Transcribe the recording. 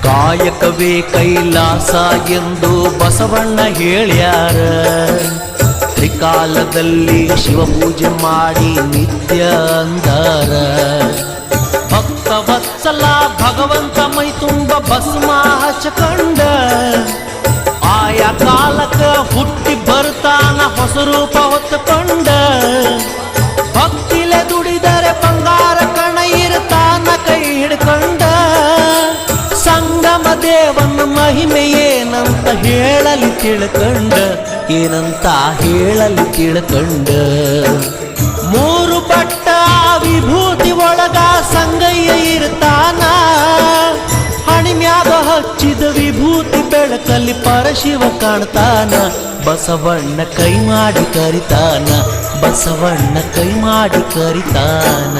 ಕಾಯಕವೇ ಕೈಲಾಸ ಎಂದು ಬಸವಣ್ಣ ಹೇಳ್ಯಾರ. ತ್ರಿಕಾಲದಲ್ಲಿ ಶಿವಪೂಜೆ ಮಾಡಿ ನಿತ್ಯ ಅಂದಾರ. ಭಕ್ತವತ್ಸಲ ಭಗವಂತ ಮೈ ತುಂಬ ಭಸ್ಮ ಹಚ್ಚಕೊಂಡ, ಆಯಾ ಕಾಲಕ್ಕ ಹುಟ್ಟಿ ಬರ್ತಾನ ಹೊಸ ರೂಪ ಹೊತ್ತುಕೊಂಡ. ಭಕ್ತಿಲೆ ದುಡಿದರೆ ಬಂಗಾರ ಕಣ ಇರ್ತಾನ ಕೈ ಹಿಡ್ಕೊಂಡ. ಸಂಗಮ ದೇವನ ಮಹಿಮೆ ಏನಂತ ಹೇಳಲಿ ತಿಳ್ಕಂಡ, ಏನಂತ ಹೇಳಲಿ ತಿಳ್ಕಂಡ. ಮೂರು ಬಟ್ಟ ವಿಭೂತಿ ಒಳಗ ಸಂಗಯ್ಯ ಇರ್ತಾನ. ಹಣಿಮ್ಯಾಗ ಹಚ್ಚಿದ ವಿಭೂತಿ ಬೆಳಕಲ್ಲಿ ಪರಶಿವ ಕಾಣ್ತಾನ. ಬಸವಣ್ಣ ಕೈ ಮಾಡಿ ಕರಿತಾನ, ಬಸವಣ್ಣ ಕೈ ಮಾಡಿ ಕರಿತಾನ.